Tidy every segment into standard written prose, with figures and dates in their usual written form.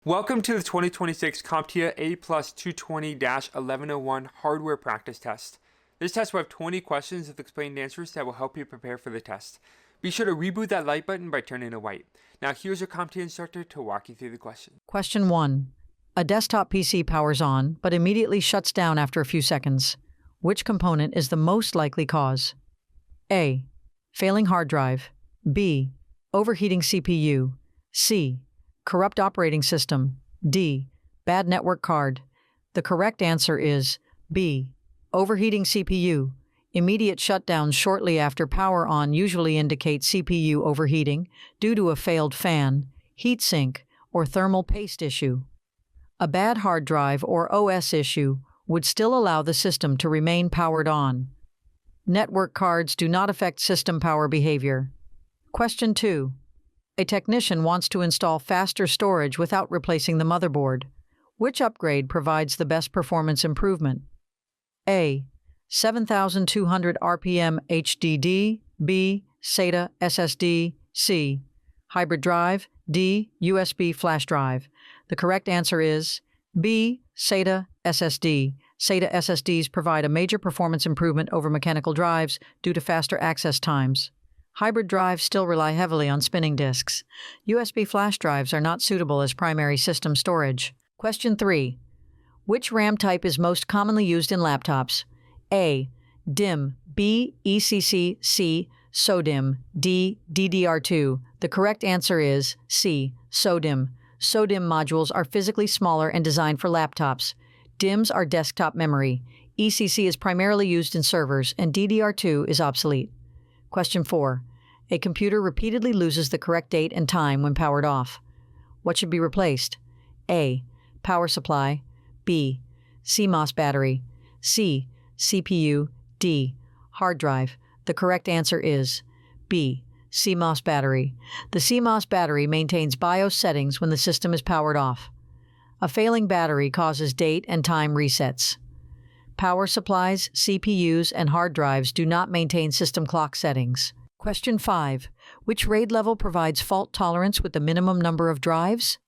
Welcome to the 2026 CompTIA A plus 220-1101 hardware practice test. This test will have 20 questions with explained answers that will help you prepare for the test. Be sure to reboot that light button by turning it white. Now here's your CompTIA instructor to walk you through the question. Question 1. A desktop PC powers on, but immediately shuts down after a few seconds. Which component is the most likely cause? A. Failing hard drive. B. Overheating CPU. C. Corrupt operating system. D. Bad network card. The correct answer is B. Overheating CPU. Immediate shutdowns shortly after power on usually indicate CPU overheating due to a failed fan, heatsink, or thermal paste issue. A bad hard drive or OS issue would still allow the system to remain powered on. Network cards do not affect system power behavior. Question 2. A technician wants to install faster storage without replacing the motherboard. Which upgrade provides the best performance improvement? A. 7200 RPM HDD. B. SATA SSD. C. Hybrid drive. D. USB flash drive. The correct answer is B. SATA SSD. SATA SSDs provide a major performance improvement over mechanical drives due to faster access times. Hybrid drives still rely heavily on spinning disks. USB flash drives are not suitable as primary system storage. Question 3. Which RAM type is most commonly used in laptops? A. DIMM. B. ECC. C. SODIMM. D. DDR2. The correct answer is C. SODIMM. SODIMM modules are physically smaller and designed for laptops. DIMMs are desktop memory. ECC is primarily used in servers, and DDR2 is obsolete. Question 4. A computer repeatedly loses the correct date and time when powered off. What should be replaced? A. Power supply. B. CMOS battery. C. CPU. D. Hard drive. The correct answer is B. CMOS battery. The CMOS battery maintains BIOS settings when the system is powered off. A failing battery causes date and time resets. Power supplies, CPUs, and hard drives do not maintain system clock settings. Question 5. Which RAID level provides fault tolerance with the minimum number of drives?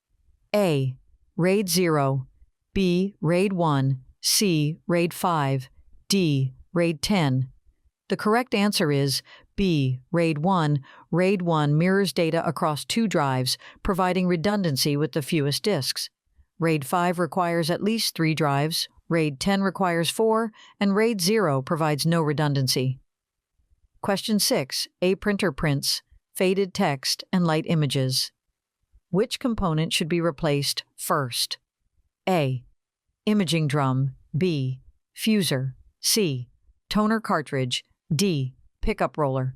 A. RAID 0. B. RAID 1. C. RAID 5. D. RAID 10. The correct answer is B. RAID 1. RAID 1 mirrors data across 2 drives, providing redundancy with the fewest disks. RAID 5 requires at least 3 drives, RAID 10 requires 4, and RAID 0 provides no redundancy. Question 6. A printer prints faded text and light images. Which component should be replaced first? A. Imaging drum. B. Fuser. C. Toner cartridge. D. Pickup roller.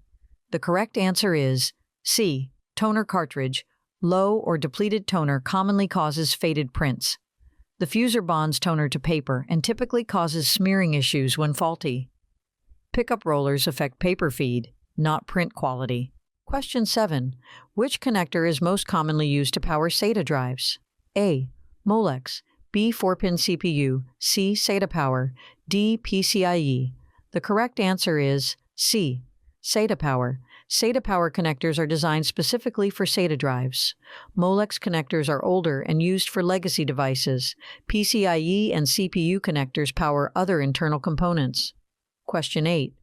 The correct answer is C. Toner cartridge. Low or depleted toner commonly causes faded prints. The fuser bonds toner to paper and typically causes smearing issues when faulty. Pickup rollers affect paper feed, not print quality. Question 7. Which connector is most commonly used to power SATA drives? A. Molex. B. 4-pin CPU. C. SATA power. D. PCIe. The correct answer is C. SATA power. SATA power connectors are designed specifically for SATA drives. Molex connectors are older and used for legacy devices. PCIe and CPU connectors power other internal components. Question 8.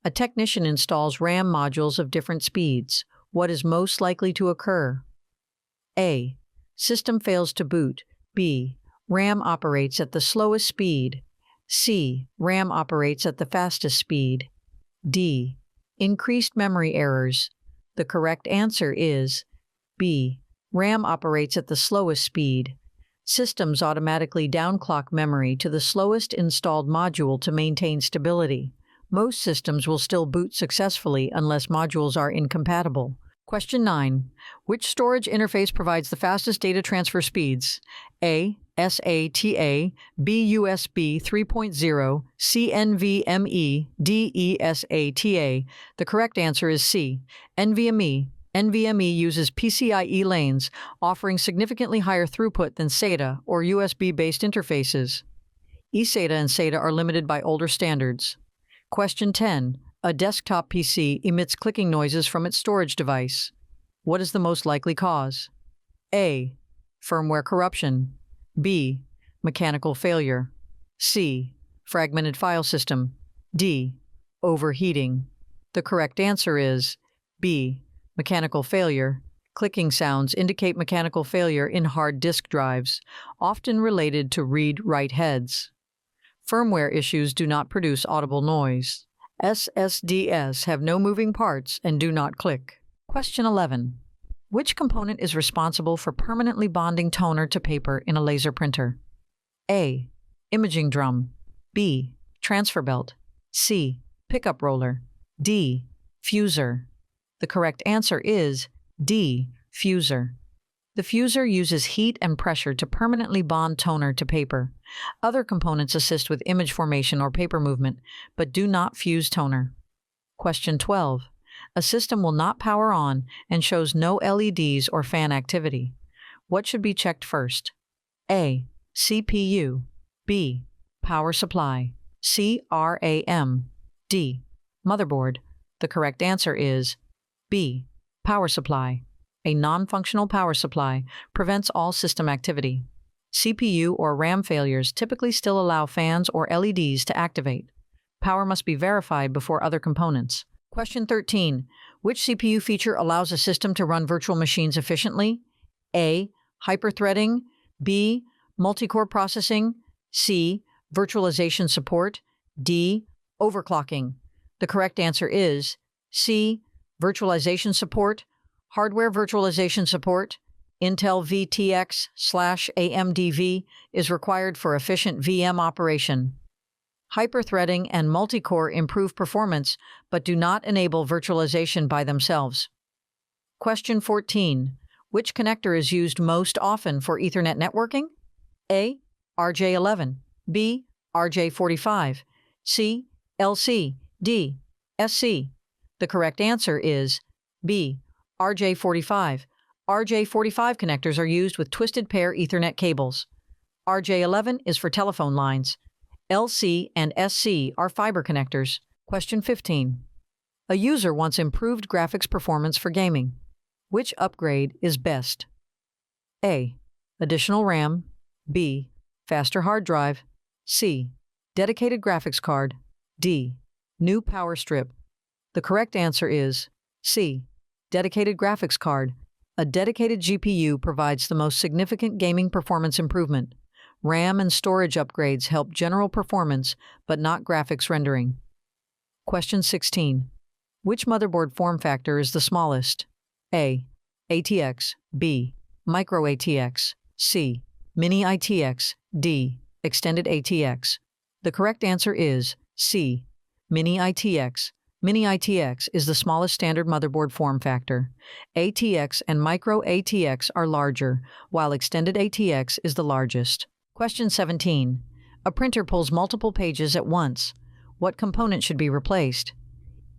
A technician installs RAM modules of different speeds. What is most likely to occur? A. System fails to boot. B. RAM operates at the slowest speed. C. RAM operates at the fastest speed. D. Increased memory errors. The correct answer is B. RAM operates at the slowest speed. Systems automatically downclock memory to the slowest installed module to maintain stability. Most systems will still boot successfully unless modules are incompatible. Question 9. Which storage interface provides the fastest data transfer speeds? A. SATA. B. USB 3.0. C. NVMe. D. eSATA. The correct answer is C. NVMe. NVMe uses PCIe lanes, offering significantly higher throughput than SATA or USB-based interfaces. eSATA and SATA are limited by older standards. Question 10. A desktop PC emits clicking noises from its storage device. What is the most likely cause? A. Firmware corruption. B. Mechanical failure. C. Fragmented file system. D. Overheating. The correct answer is B. Mechanical failure. Clicking sounds indicate mechanical failure in hard disk drives, often related to read-write heads. Firmware issues do not produce audible noise. SSDs have no moving parts and do not click. Question 11. Which component is responsible for permanently bonding toner to paper in a laser printer? A. Imaging drum. B. Transfer belt. C. Pickup roller. D. Fuser. The correct answer is D. Fuser. The fuser uses heat and pressure to permanently bond toner to paper. Other components assist with image formation or paper movement, but do not fuse toner. Question 12. A system will not power on and shows no LEDs or fan activity. What should be checked first? A. CPU. B. Power supply. C. RAM. D. Motherboard. The correct answer is B. Power supply. A non-functional power supply prevents all system activity. CPU or RAM failures typically still allow fans or LEDs to activate. Power must be verified before other components. Question 13. Which CPU feature allows a system to run virtual machines efficiently? A. Hyperthreading. B. Multi-core processing. C. Virtualization support. D. Overclocking. The correct answer is C. Virtualization support. Hardware virtualization support, Intel VTX/AMDV, is required for efficient VM operation. Hyperthreading and multi-core improve performance, but do not enable virtualization by themselves. Question 14. Which connector is used most often for Ethernet networking? A. RJ11. B. RJ45. C. LC. D. SC. The correct answer is B. RJ45. RJ45 connectors are used with twisted pair Ethernet cables. RJ11 is for telephone lines. LC and SC are fiber connectors. Question 15. A user wants improved graphics performance for gaming. Which upgrade is best? A. Additional RAM. B. Faster hard drive. C. Dedicated graphics card. D. New power strip. The correct answer is C. Dedicated graphics card. A dedicated GPU provides the most significant gaming performance improvement. RAM and storage upgrades help general performance, but not graphics rendering. Question 16. Which motherboard form factor is the smallest? A. ATX. B. Micro ATX. C. Mini ITX. D. Extended ATX. The correct answer is C. Mini ITX. Mini ITX is the smallest standard motherboard form factor. ATX and Micro ATX are larger, while Extended ATX is the largest. Question 17. A printer pulls multiple pages at once. What component should be replaced?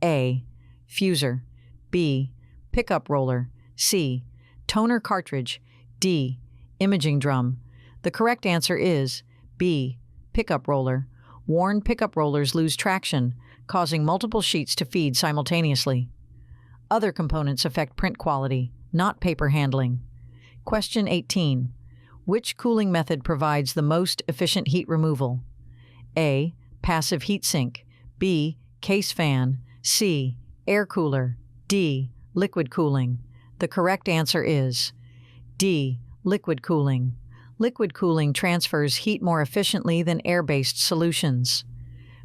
A. Fuser. B. Pickup roller. C. Toner cartridge. D. Imaging drum. The correct answer is B. Pickup roller. Worn pickup rollers lose traction, causing multiple sheets to feed simultaneously. Other components affect print quality, not paper handling. Question 18. Which cooling method provides the most efficient heat removal? A. Passive heat sink. B. Case fan. C. Air cooler. D. Liquid cooling. The correct answer is D. Liquid cooling. Liquid cooling transfers heat more efficiently than air-based solutions.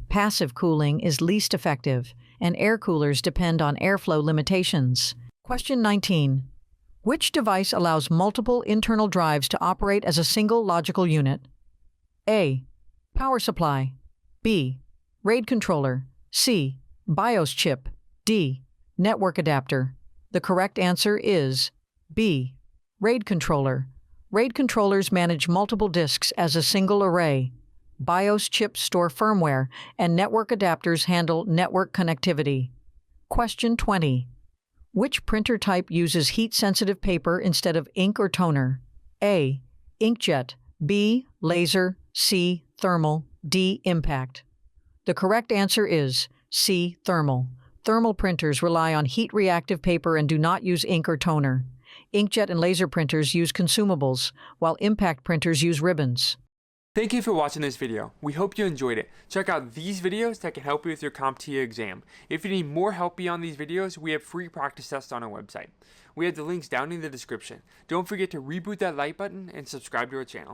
Passive cooling is least effective, and air coolers depend on airflow limitations. Question 19. Which device allows multiple internal drives to operate as a single logical unit? A. Power supply. B. RAID controller. C. BIOS chip. D. Network adapter. The correct answer is B. RAID controller. RAID controllers manage multiple disks as a single array. BIOS chips store firmware, and network adapters handle network connectivity. Question 20. Which printer type uses heat-sensitive paper instead of ink or toner? A. Inkjet. B. Laser. C. Thermal. D. Impact. The correct answer is C. Thermal. Thermal printers rely on heat-reactive paper and do not use ink or toner. Inkjet and laser printers use consumables, while impact printers use ribbons. Thank you for watching this video. We hope you enjoyed it. Check out these videos that can help you with your CompTIA exam. If you need more help beyond these videos, we have free practice tests on our website. We have the links down in the description. Don't forget to reboot that like button and subscribe to our channel.